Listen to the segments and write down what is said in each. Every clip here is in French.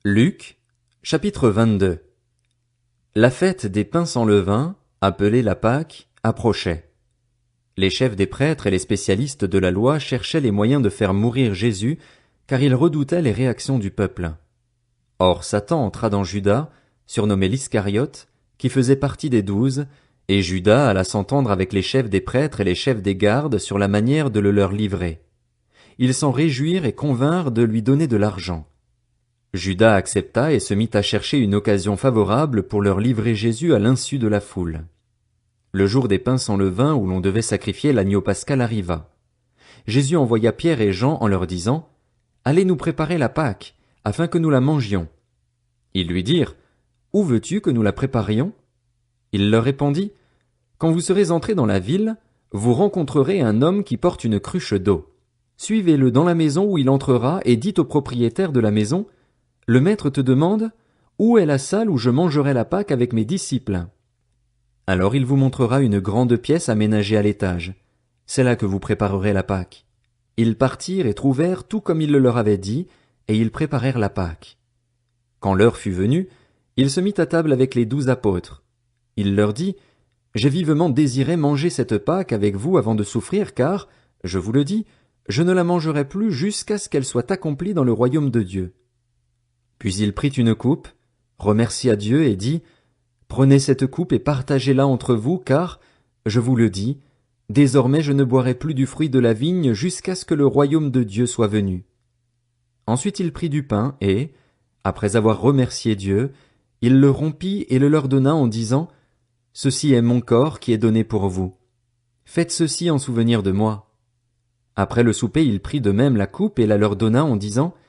Luc, chapitre 22. La fête des pains sans levain, appelée la Pâque, approchait. Les chefs des prêtres et les spécialistes de la loi cherchaient les moyens de faire mourir Jésus, car ils redoutaient les réactions du peuple. Or Satan entra dans Judas, surnommé l'Iscariote, qui faisait partie des 12, et Judas alla s'entendre avec les chefs des prêtres et les chefs des gardes sur la manière de le leur livrer. Ils s'en réjouirent et convinrent de lui donner de l'argent. Judas accepta et se mit à chercher une occasion favorable pour leur livrer Jésus à l'insu de la foule. Le jour des pains sans levain où l'on devait sacrifier l'agneau pascal arriva. Jésus envoya Pierre et Jean en leur disant « Allez nous préparer la Pâque, afin que nous la mangions. » Ils lui dirent « Où veux-tu que nous la préparions ?» Il leur répondit « Quand vous serez entrés dans la ville, vous rencontrerez un homme qui porte une cruche d'eau. Suivez-le dans la maison où il entrera et dites au propriétaire de la maison « Le maître te demande « Où est la salle où je mangerai la Pâque avec mes disciples ?» Alors il vous montrera une grande pièce aménagée à l'étage. C'est là que vous préparerez la Pâque. Ils partirent et trouvèrent tout comme il le leur avait dit, et ils préparèrent la Pâque. Quand l'heure fut venue, il se mit à table avec les 12 apôtres. Il leur dit « J'ai vivement désiré manger cette Pâque avec vous avant de souffrir, car, je vous le dis, je ne la mangerai plus jusqu'à ce qu'elle soit accomplie dans le royaume de Dieu. » Puis il prit une coupe, remercia Dieu et dit « Prenez cette coupe et partagez-la entre vous, car, je vous le dis, désormais je ne boirai plus du fruit de la vigne jusqu'à ce que le royaume de Dieu soit venu. » Ensuite il prit du pain et, après avoir remercié Dieu, il le rompit et le leur donna en disant « Ceci est mon corps qui est donné pour vous. Faites ceci en souvenir de moi. » Après le souper il prit de même la coupe et la leur donna en disant «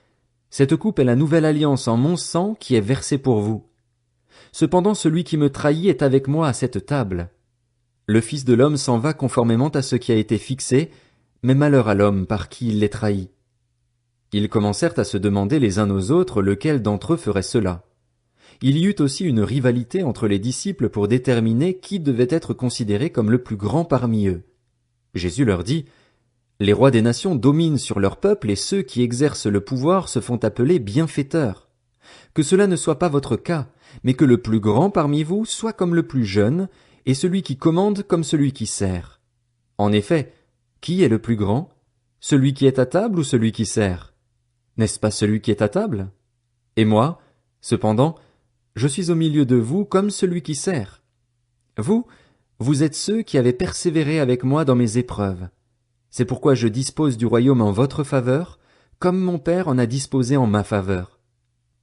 Cette coupe est la nouvelle alliance en mon sang qui est versée pour vous. Cependant celui qui me trahit est avec moi à cette table. Le Fils de l'homme s'en va conformément à ce qui a été fixé, mais malheur à l'homme par qui il les trahit. » Ils commencèrent à se demander les uns aux autres lequel d'entre eux ferait cela. Il y eut aussi une rivalité entre les disciples pour déterminer qui devait être considéré comme le plus grand parmi eux. Jésus leur dit « Les rois des nations dominent sur leur peuple et ceux qui exercent le pouvoir se font appeler bienfaiteurs. Que cela ne soit pas votre cas, mais que le plus grand parmi vous soit comme le plus jeune, et celui qui commande comme celui qui sert. En effet, qui est le plus grand? Celui qui est à table ou celui qui sert? N'est-ce pas celui qui est à table? Et moi, cependant, je suis au milieu de vous comme celui qui sert. Vous êtes ceux qui avez persévéré avec moi dans mes épreuves. C'est pourquoi je dispose du royaume en votre faveur, comme mon Père en a disposé en ma faveur.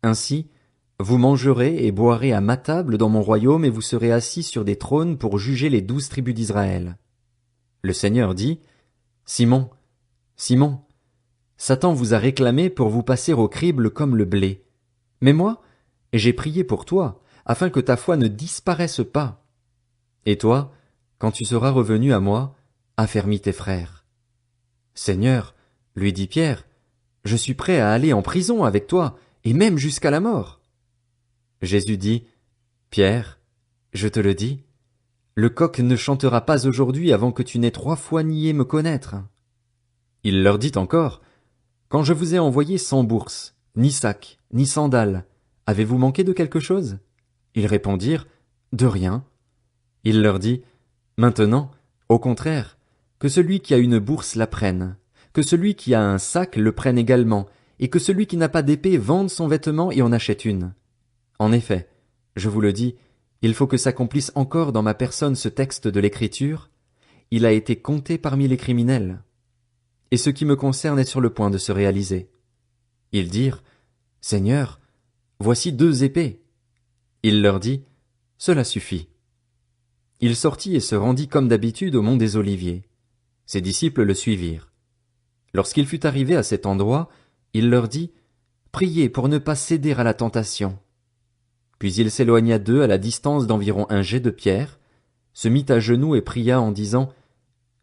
Ainsi, vous mangerez et boirez à ma table dans mon royaume et vous serez assis sur des trônes pour juger les 12 tribus d'Israël. » Le Seigneur dit, « Simon, Simon, Satan vous a réclamé pour vous passer au crible comme le blé. Mais moi, j'ai prié pour toi, afin que ta foi ne disparaisse pas. Et toi, quand tu seras revenu à moi, affermis tes frères. » Seigneur, lui dit Pierre, je suis prêt à aller en prison avec toi, et même jusqu'à la mort. Jésus dit, Pierre, je te le dis, le coq ne chantera pas aujourd'hui avant que tu n'aies 3 fois nié me connaître. Il leur dit encore, quand je vous ai envoyé sans bourse, ni sac, ni sandales, avez-vous manqué de quelque chose? Ils répondirent, de rien. Il leur dit, maintenant, au contraire, que celui qui a une bourse la prenne, que celui qui a un sac le prenne également, et que celui qui n'a pas d'épée vende son vêtement et en achète une. En effet, je vous le dis, il faut que s'accomplisse encore dans ma personne ce texte de l'Écriture, il a été compté parmi les criminels. Et ce qui me concerne est sur le point de se réaliser. Ils dirent, Seigneur, voici 2 épées. Il leur dit, cela suffit. Il sortit et se rendit comme d'habitude au mont des Oliviers. Ses disciples le suivirent. Lorsqu'il fut arrivé à cet endroit, il leur dit, priez pour ne pas céder à la tentation. Puis il s'éloigna d'eux à la distance d'environ 1 jet de pierre, se mit à genoux et pria en disant,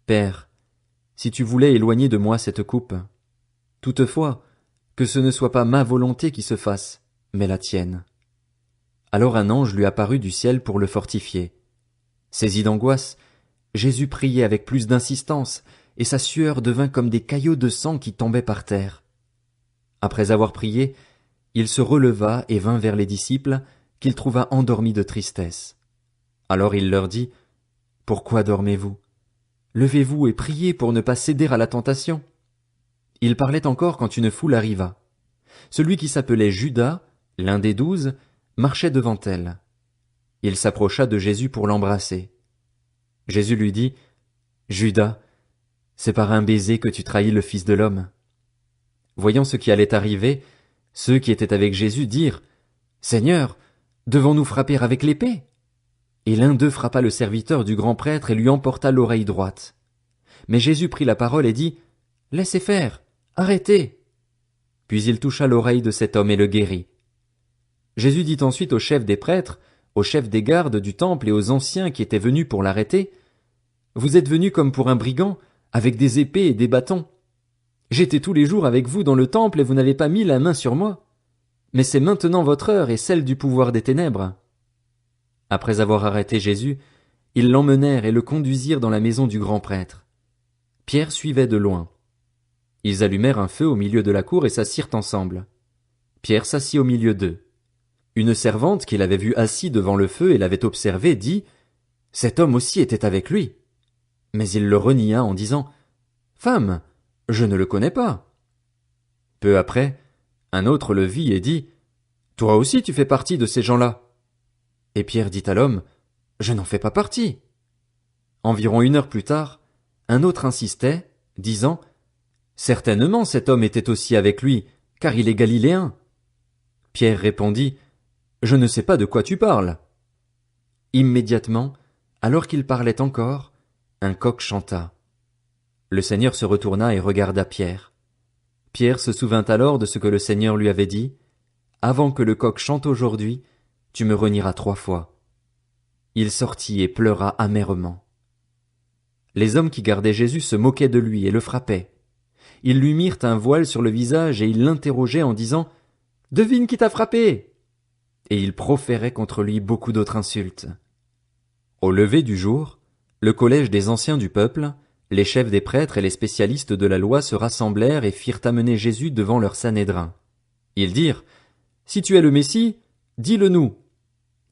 Père, si tu voulais éloigner de moi cette coupe. Toutefois, que ce ne soit pas ma volonté qui se fasse, mais la tienne. Alors un ange lui apparut du ciel pour le fortifier. Saisi d'angoisse, Jésus priait avec plus d'insistance, et sa sueur devint comme des caillots de sang qui tombaient par terre. Après avoir prié, il se releva et vint vers les disciples, qu'il trouva endormis de tristesse. Alors il leur dit, « Pourquoi dormez-vous? Levez-vous et priez pour ne pas céder à la tentation. » Il parlait encore quand une foule arriva. Celui qui s'appelait Judas, l'un des 12, marchait devant elle. Il s'approcha de Jésus pour l'embrasser. Jésus lui dit, « Judas, c'est par un baiser que tu trahis le Fils de l'homme. » Voyant ce qui allait arriver, ceux qui étaient avec Jésus dirent, « Seigneur, devons-nous frapper avec l'épée? » Et l'un d'eux frappa le serviteur du grand prêtre et lui emporta l'oreille droite. Mais Jésus prit la parole et dit, « Laissez faire, arrêtez. » Puis il toucha l'oreille de cet homme et le guérit. Jésus dit ensuite aux chefs des prêtres, aux chefs des gardes du temple et aux anciens qui étaient venus pour l'arrêter, « Vous êtes venus comme pour un brigand, avec des épées et des bâtons. J'étais tous les jours avec vous dans le temple et vous n'avez pas mis la main sur moi. Mais c'est maintenant votre heure et celle du pouvoir des ténèbres. » Après avoir arrêté Jésus, ils l'emmenèrent et le conduisirent dans la maison du grand prêtre. Pierre suivait de loin. Ils allumèrent un feu au milieu de la cour et s'assirent ensemble. Pierre s'assit au milieu d'eux. Une servante qui l'avait vu assis devant le feu et l'avait observé dit, « Cet homme aussi était avec lui. » Mais il le renia en disant, « Femme, je ne le connais pas. » Peu après, un autre le vit et dit, « Toi aussi tu fais partie de ces gens-là. » Et Pierre dit à l'homme, « Je n'en fais pas partie. » Environ 1 heure plus tard, un autre insistait, disant, « Certainement cet homme était aussi avec lui, car il est galiléen. » Pierre répondit, « Je ne sais pas de quoi tu parles. » Immédiatement, alors qu'il parlait encore, un coq chanta. Le Seigneur se retourna et regarda Pierre. Pierre se souvint alors de ce que le Seigneur lui avait dit, « Avant que le coq chante aujourd'hui, tu me renieras 3 fois. » Il sortit et pleura amèrement. Les hommes qui gardaient Jésus se moquaient de lui et le frappaient. Ils lui mirent un voile sur le visage et ils l'interrogeaient en disant, « Devine qui t'a frappé !» Et ils proféraient contre lui beaucoup d'autres insultes. Au lever du jour, le collège des anciens du peuple, les chefs des prêtres et les spécialistes de la loi se rassemblèrent et firent amener Jésus devant leur Sanhédrin. Ils dirent, « Si tu es le Messie, dis-le nous. »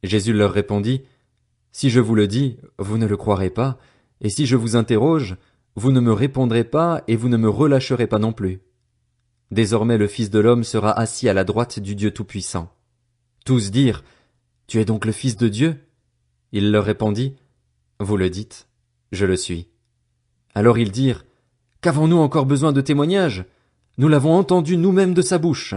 Jésus leur répondit, « Si je vous le dis, vous ne le croirez pas, et si je vous interroge, vous ne me répondrez pas et vous ne me relâcherez pas non plus. Désormais le Fils de l'homme sera assis à la droite du Dieu Tout-Puissant. » Tous dirent, « Tu es donc le Fils de Dieu ?» Il leur répondit, « Vous le dites, je le suis. » Alors ils dirent, « Qu'avons-nous encore besoin de témoignages? Nous l'avons entendu nous-mêmes de sa bouche. »